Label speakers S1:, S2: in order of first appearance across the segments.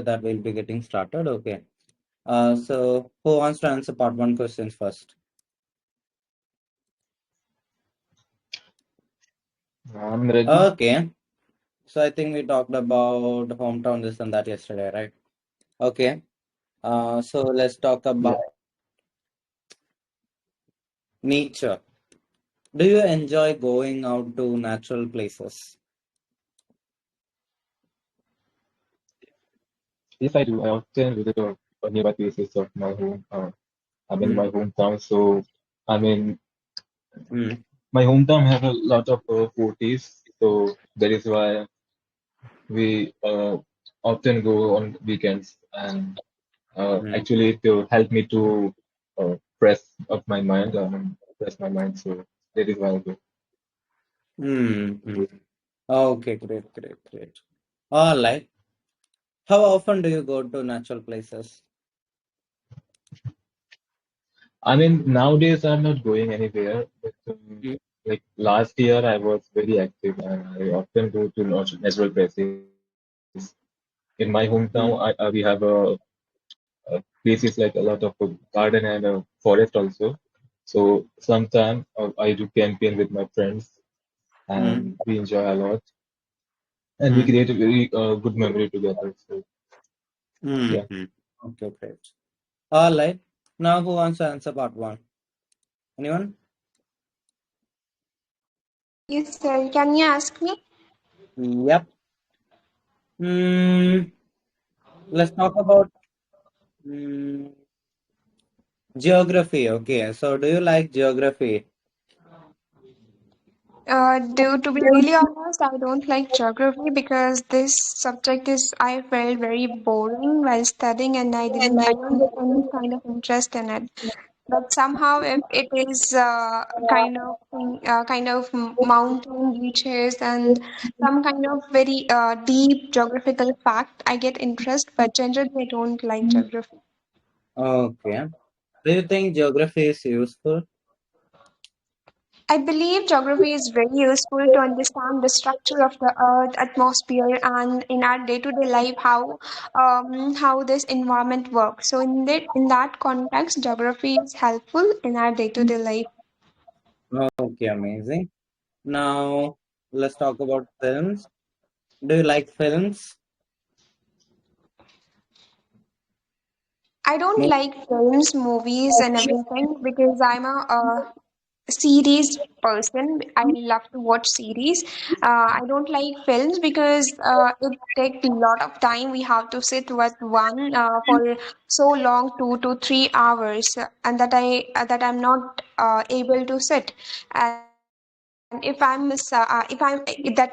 S1: that we'll be getting started. Okay. So who wants to answer part one questions first?
S2: I'm ready.
S1: Okay. So I think we talked about hometown this and that yesterday, right? Okay. So let's talk about
S2: Yeah.
S1: nature. Do you enjoy going out to natural places?
S2: Yes, I do. I often visit nearby places of my home.
S1: Mm,
S2: My hometown. So, I mean,
S1: mm,
S2: my hometown has a lot of forties. So that is why we often go on weekends, and
S1: mm,
S2: actually to help me to press up my mind, press my mind. So that is why I go.
S1: mm. Okay, great, great, great. All right. How often do you go to natural places?
S2: I mean, nowadays I'm not going anywhere, but
S1: Mm,
S2: like last year I was very active and I often go to natural places. In my hometown, we
S1: mm,
S2: have places like a lot of garden and forest also. So sometimes I do campaign with my friends
S1: mm,
S2: and we enjoy a lot and we
S1: mm,
S2: create a very good memory together. So yeah.
S1: mm. Okay, great. All right. Now who wants to answer part one? Anyone?
S3: Yes, sir. Can you ask me?
S1: Yep. Mm, let's talk about mm, geography. Okay. So do you like geography?
S3: To be really honest, I don't like geography because this subject is I felt very boring while studying, and I don't get any kind of interest in it. But somehow, if it is kind of mountain beaches and some kind of very deep geographical fact, I get interest. But generally, I don't like geography.
S1: Okay. Do you think geography is useful?
S3: I believe geography is very useful to understand the structure of the earth, atmosphere, and in our day-to-day life how this environment works. So in that context, geography is helpful in our day-to-day life.
S1: Okay, amazing. Now let's talk about films. Do you like films?
S3: I don't
S1: No.
S3: like films, movies, and everything because I'm a series person. I love to watch series. I don't like films because it takes a lot of time. We have to sit with one for so long, 2 to 3 hours, and that I'm not able to sit. And if that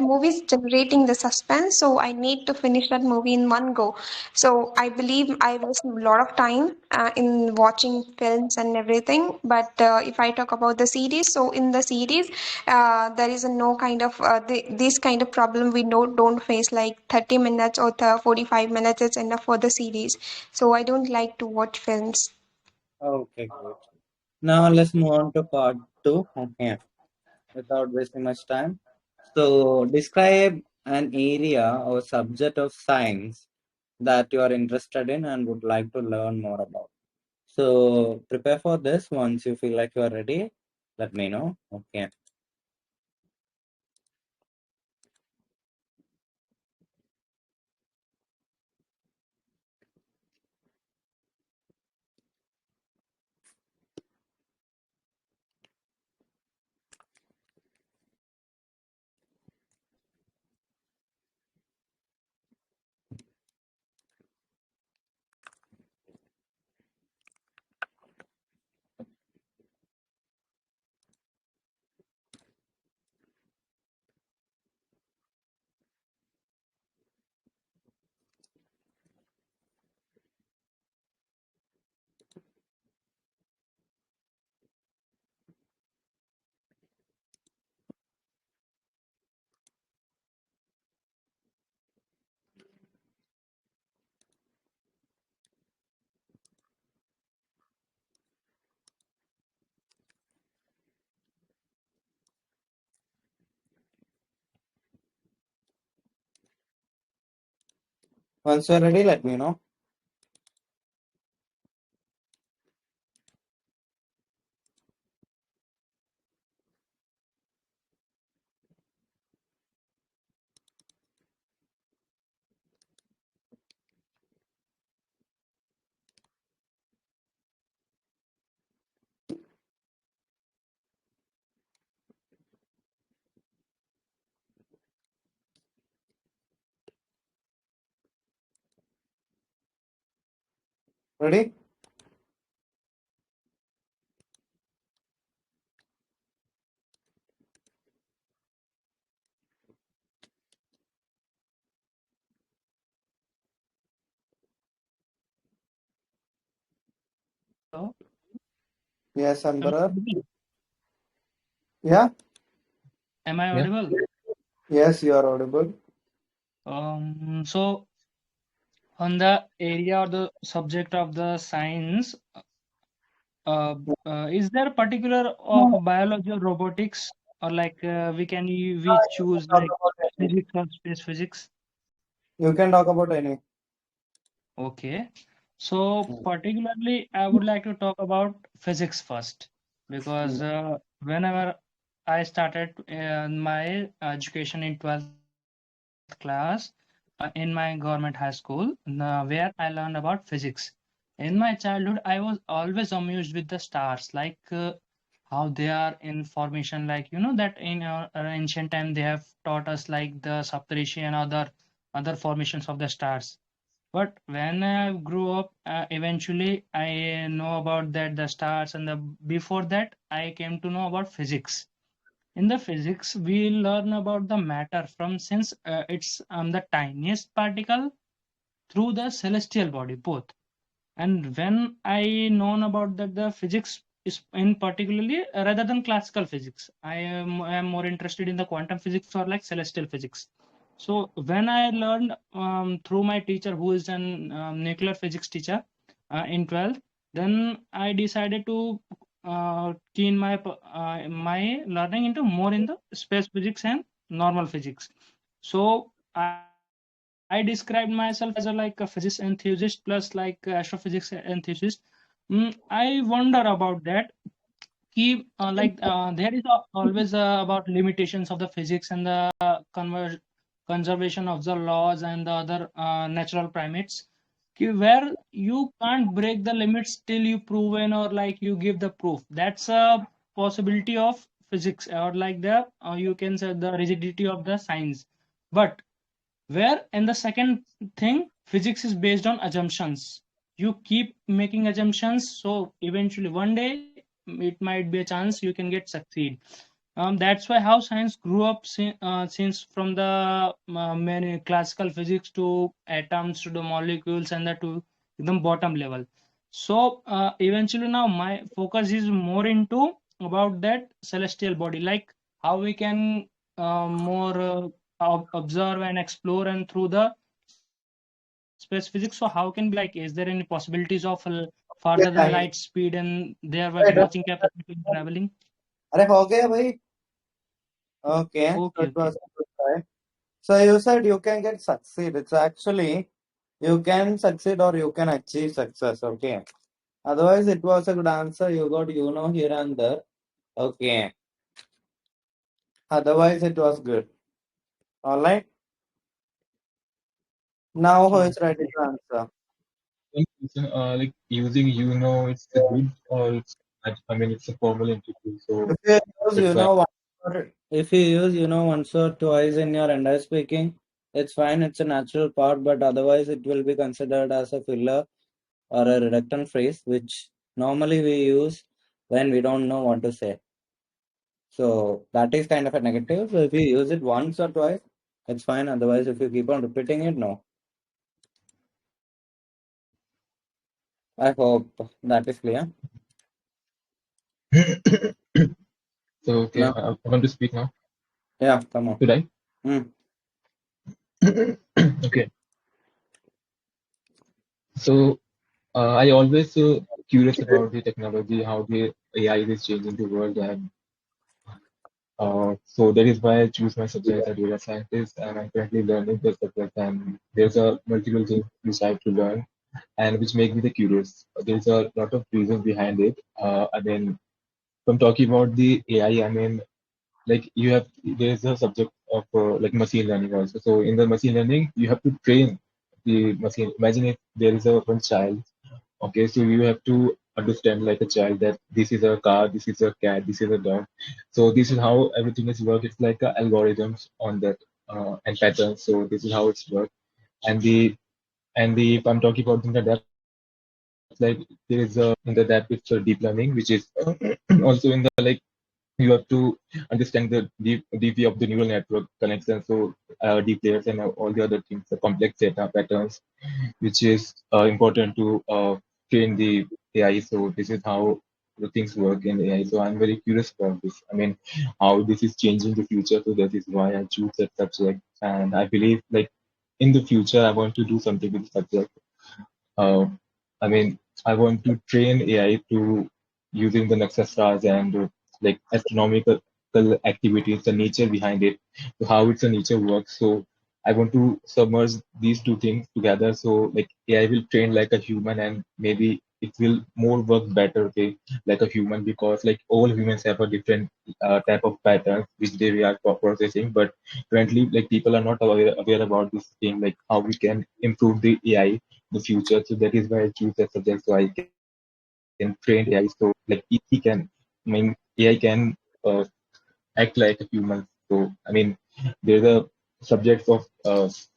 S3: movie is generating the suspense, so I need to finish that movie in one go. So I believe I waste a lot of time in watching films and everything. But if I talk about the series, so in the series, there is a no kind of this kind of problem we don't face like 30 minutes or 45 minutes is enough for the series. So I don't like to watch films.
S1: Okay, great. Now let's move on to part two. Okay. Without wasting much time. So describe an area or subject of science that you are interested in and would like to learn more about. So prepare for this. Once you feel like you are ready, let me know. Okay. Once you're ready, let me know. Ready?
S4: Hello,
S1: Yes,
S4: am I
S1: Anbarar.
S4: audible?
S1: Yeah.
S4: Am I
S2: Yeah.
S4: audible?
S1: Yes, you are audible.
S4: So on the area or the subject of the science, uh, is there a particular of biology or robotics, or like we
S1: You can
S4: choose
S1: talk
S4: like
S1: about any.
S4: physics or space physics?
S1: You can talk about any.
S4: Okay. So particularly, I would like to talk about physics first because whenever I started my education in 12th class in my government high school, where I learned about physics. In my childhood, I was always amused with the stars, like how they are in formation, like that in ancient time they have taught us like the Saptarishi and other formations of the stars. But when I grew up, eventually I know about that the stars and the before that I came to know about physics. In the physics, we learn about the matter from since it's the tiniest particle through the celestial body both. And when I known about that the physics is in particularly rather than classical physics, I am more interested in the quantum physics or like celestial physics. So when I learned through my teacher who is an nuclear physics teacher in 12th, then I decided to keen my learning into more in the space physics and normal physics. So I described myself as a like a physics enthusiast plus like astrophysics enthusiast. I wonder about that. There is always about limitations of the physics and the conservation of the laws and the other natural primates where you can't break the limits till you proven or like you give the proof. That's a possibility of physics or like the you can say the rigidity of the science. But where in the second thing, physics is based on assumptions. You keep making assumptions, so eventually one day it might be a chance you can get succeed. That's why how science grew up since from the many classical physics to atoms to the molecules and the to the bottom level. So eventually now my focus is more into about that celestial body, like how we can more observe and explore and through the space physics. So how can be like, is there any possibilities of farther than light
S1: Yeah,
S4: speed and there was
S1: right,
S4: watching
S1: right.
S4: capacity in traveling?
S1: अरे हो गया भाई. Okay, so
S4: Okay,
S1: it
S4: okay.
S1: was a good try. So you said you can get succeed. It's actually you can succeed or you can achieve success. Okay. Otherwise, it was a good answer. You got here and there. Okay. Otherwise, it was good. All right. Now, who
S4: Okay,
S1: is
S4: okay.
S1: ready to answer?
S2: One question, like using it's a good or it's bad? I mean, it's a formal interview, so
S1: If you use
S2: that's why.
S1: if you use once or twice in your entire speaking, it's fine. It's a natural part, but otherwise, it will be considered as a filler or a reductant phrase, which normally we use when we don't know what to say. So that is kind of a negative. So if you use it once or twice, it's fine. Otherwise, if you keep on repeating it, no. I hope that is clear.
S2: So okay,
S1: No.
S2: I want to speak now.
S1: Yeah, come on.
S2: Should I?
S1: Mm.
S2: Okay. So I always curious about the technology, how the AI is changing the world, and So that is why I choose my subject as a data scientist, and I'm currently learning the subject. And there's a multiple things which I have to learn, and which make me the curious. There's a lot of reasons behind it. I mean, if I'm talking about the AI, I mean, like you have there's a subject of like machine learning also. So in the machine learning, you have to train the machine. Imagine if there is a one child. Okay, so you have to understand like a child that this is a car, this is a cat, this is a dog. So this is how everything is work. It's like algorithms on that and patterns. So this is how it's work. And the if I'm talking about in the depth, like there is a in the depth it's a deep learning, which is also in the like you have to understand the DP of the neural network connection. So deep layers and all the other things, the complex data patterns, which is important to train the AI. So this is how the things work in AI. So I'm very curious about this. I mean, how this is changing the future. So that is why I choose that subject. And I believe like in the future, I want to do something with the subject. Uh, I mean, I want to train AI to using the Nexus stars and like astronomical activities, the nature behind it, so how it's a nature works. So I want to submerge these two things together. So like AI will train like a human, and maybe it will more work better, okay, like a human, because like all humans have a different type of patterns which they are processing. But currently, like people are not aware about this thing, like how we can improve the AI the future. So that is why I choose that subject so I can train AI. So like he can, I mean, AI can act like a human. So I mean, there's a subject of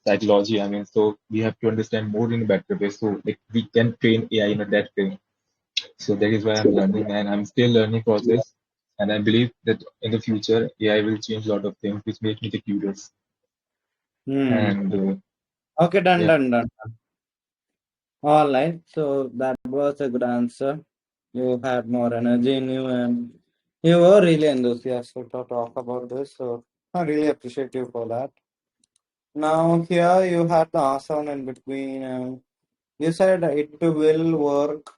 S2: psychology. I mean, so we have to understand more in a better way. So like we can train AI in a that way. So that is why I'm learning, and I'm still learning process. And I believe that in the future AI will change a lot of things, which make me the curious.
S1: Hmm.
S2: And
S1: Okay, done,
S2: yeah,
S1: done, done. All right. So that was a good answer. You had more energy in you, and you were really enthusiastic to talk about this. So I really appreciate you for that. Now here you had the answer in between. You said it will work.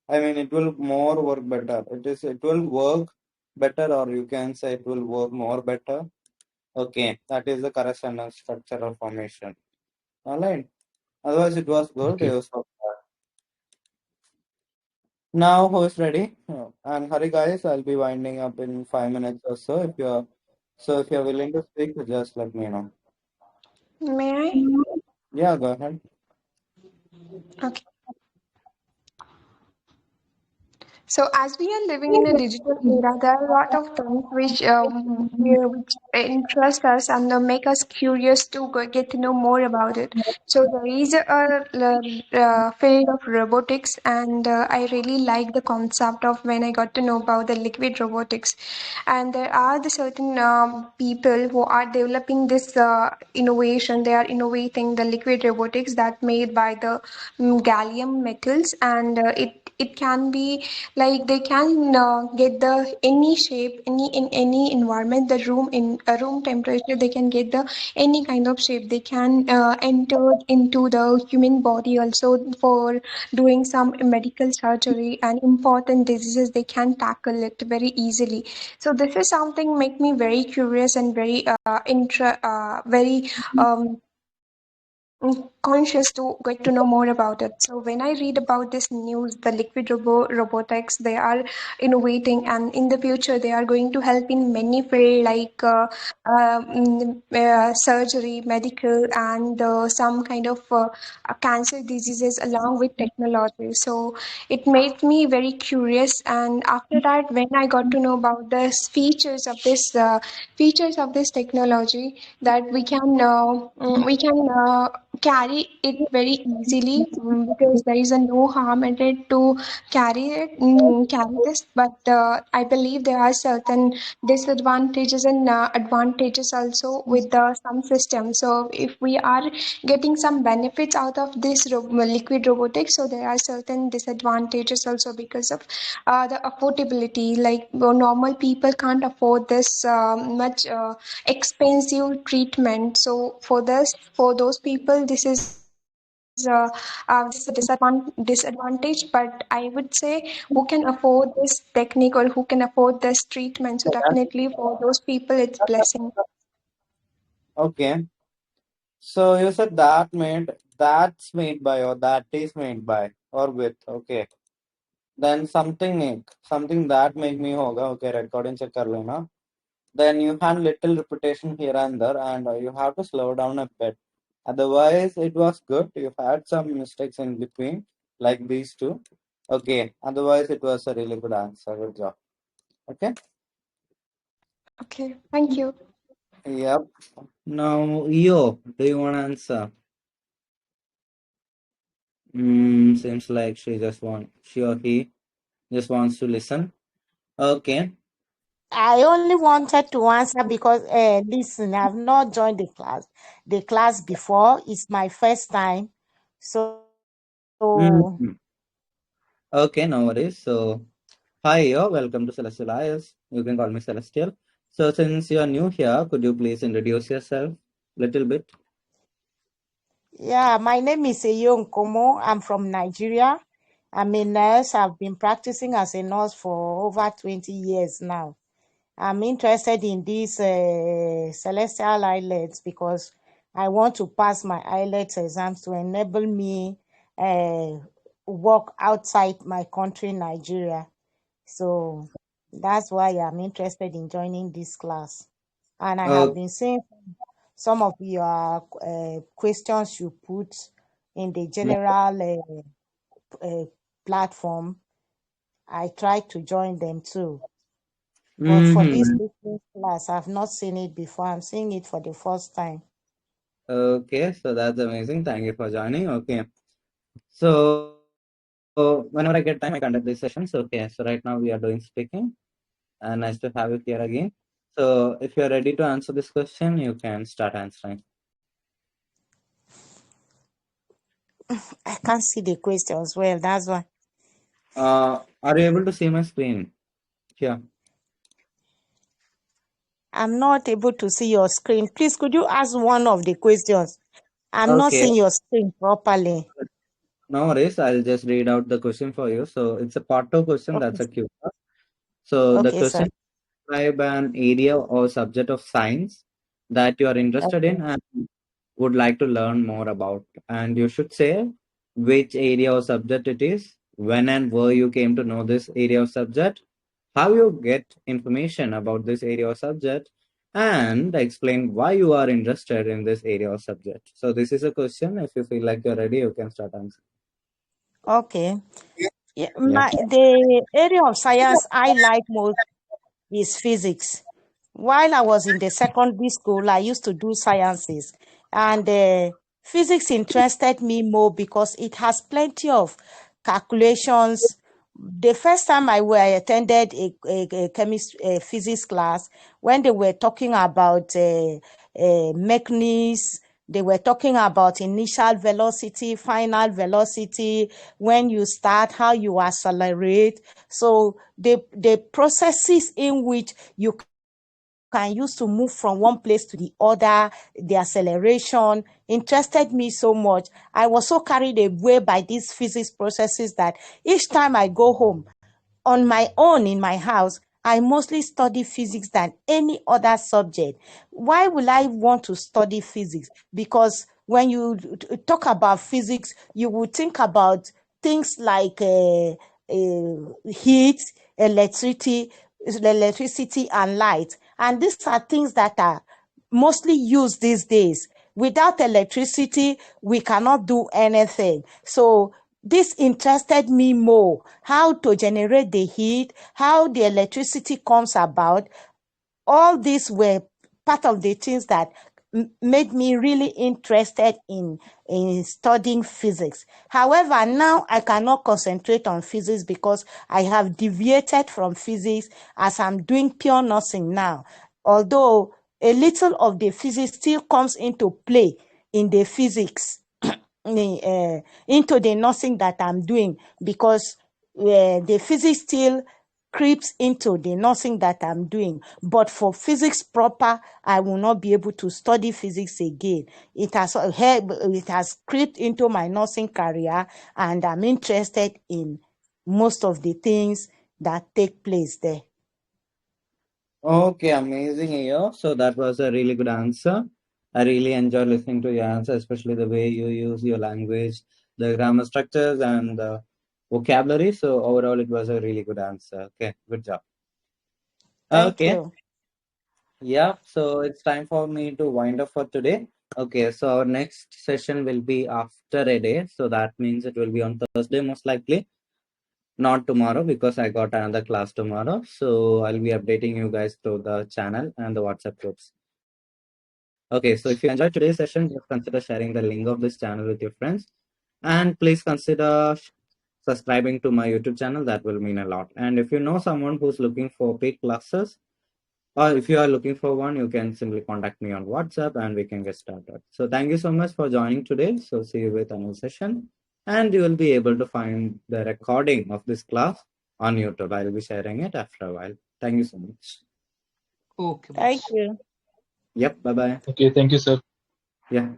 S1: I mean, it will more work better. It will work better, or you can say it will work more better. Okay, that is the correct sentence structure or formation. All right. Otherwise, it was good. It
S2: okay.
S1: was so bad. Now, who is ready? And hurry, guys. I'll be winding up in 5 minutes or so. If you're willing to speak, just let me know.
S3: May I?
S1: Yeah, go ahead.
S3: Okay. So, as we are living in a digital era, there are a lot of things which interest us and make us curious to get to know more about it. So, there is a field of robotics, and I really like the concept of when I got to know about the liquid robotics. And there are the certain people who are developing this innovation. They are innovating the liquid robotics that made by the gallium metals, and it can be like they can get the any shape in any environment, the room in a room temperature, they can get the any kind of shape. They can enter into the human body also for doing some medical surgery, and important diseases they can tackle it very easily. So this is something make me very curious and very very conscious to get to know more about it. So when I read about this news, the liquid robotics, they are innovating, and in the future they are going to help in many field like surgery, medical, and some kind of cancer diseases along with technology. So it made me very curious, and after that, when I got to know about the features of this technology, that we can carry it very easily, because there is a no harm in it to carry this. But I believe there are certain disadvantages and advantages also with the some system. So if we are getting some benefits out of this liquid robotics, so there are certain disadvantages also because of the affordability. Like normal people can't afford this much expensive treatment. So for those people, this is this is a disadvantage, but I would say who can afford this technique or who can afford this treatment. So definitely for those people, it's blessing.
S1: Okay. So you said that's made by or that is made by or with. Okay. Then something that make me hoga. Okay, recording check kar lena. Then you had little repetition here and there, and you have to slow down a bit. Otherwise, it was good. You had some mistakes in between, like these two. Okay. Otherwise, it was a really good answer. Good job. Okay.
S3: Okay, thank you.
S1: Yep. Now, do you want to answer? Seems like she or he just wants to listen. Okay.
S5: I only wanted to answer because, listen, I've not joined the class before. It's my first time. So,
S1: Mm, okay, no worries. So, hi, welcome to Celestial IELTS. You can call me Celestial. So, since you are new here, could you please introduce yourself little bit?
S5: yeah, my name is Eyo Nkomo. I'm from Nigeria. I'm a nurse. I've been practicing as a nurse for over 20 years now. I'm interested in this celestial IELTS because I want to pass my IELTS exams to enable me uh, work outside my country, Nigeria. So that's why I'm interested in joining this class. And I have
S1: Oh,
S5: been seeing some of your questions you put in the general platform. I tried to join them too. But for this
S1: mm-hmm.
S5: listening class, I've not seen it before. I'm seeing it for the first time.
S1: Okay, so that's amazing. Thank you for joining. Okay. So, whenever I get time, I conduct these sessions. Okay, so right now we are doing speaking, and nice to have you here again. So, if you're ready to answer this question, you can start answering.
S5: I can't see the questions well. That's why
S1: Are you able to see my screen? Here.
S5: I'm not able to see your screen. Please, could you ask one of the questions? I'm not
S1: Okay.
S5: seeing your screen properly.
S1: No worries. I'll just read out the question for you. So it's a part two question.
S5: Okay,
S1: That's a Q. So the
S5: okay, sir.
S1: question: describe an area or subject of science that you are interested
S5: Okay.
S1: in and would like to learn more about. And you should say which area or subject it is, when and where you came to know this area or subject, how you get information about this area or subject, and explain why you are interested in this area or subject. So this is a question. If you feel like you're ready, you can start answering.
S5: Okay. Yeah,
S1: Yeah.
S5: the area of science I like most is physics. While I was in the secondary school, I used to do sciences, and physics interested me more because it has plenty of calculations. The first time I attended a physics class, when they were talking about mechanisms, they were talking about initial velocity, final velocity, when you start, how you accelerate. So the processes in which you can use to move from one place to the other, the acceleration, interested me so much. I was so carried away by these physics processes that each time I go home on my own in my house, I mostly study physics than any other subject. Why will I want to study physics? Because when you talk about physics, you would think about things like heat, electricity, electricity, and light. And these are things that are mostly used these days. Without electricity, we cannot do anything. So this interested me more, how to generate the heat, how the electricity comes about. All these were part of the things that made me really interested in studying physics. However, now I cannot concentrate on physics because I have deviated from physics as I'm doing pure nursing now. Although a little of the physics still comes into play in the physics, into the nursing that I'm doing, because the physics still creeps into the nursing that I'm doing. But for physics proper, I will not be able to study physics again. It has crept into my nursing career, and I'm interested in most of the things that take place there.
S1: Okay, amazing here. So that was a really good answer. I really enjoyed listening to your answer, especially the way you use your language, the grammar structures, and the vocabulary. So overall, it was a really good answer. Okay, good job.
S5: Thank
S1: Okay,
S5: you.
S1: yeah. So it's time for me to wind up for today. Okay, so our next session will be after a day. So that means it will be on Thursday, most likely. Not tomorrow because I got another class tomorrow. So I'll be updating you guys through the channel and the WhatsApp groups. Okay, so if you enjoyed today's session, just consider sharing the link of this channel with your friends. And please consider subscribing to my YouTube channel. That will mean a lot. And if you know someone who's looking for paid classes, or if you are looking for one, you can simply contact me on WhatsApp and we can get started. So thank you so much for joining today. So see you with another session. And you will be able to find the recording of this class on YouTube. I'll be sharing it after a while. Thank you so much.
S4: Okay,
S5: Thank
S4: boss.
S5: you.
S1: Yep, bye-bye.
S2: Okay, thank you, sir.
S1: Yeah.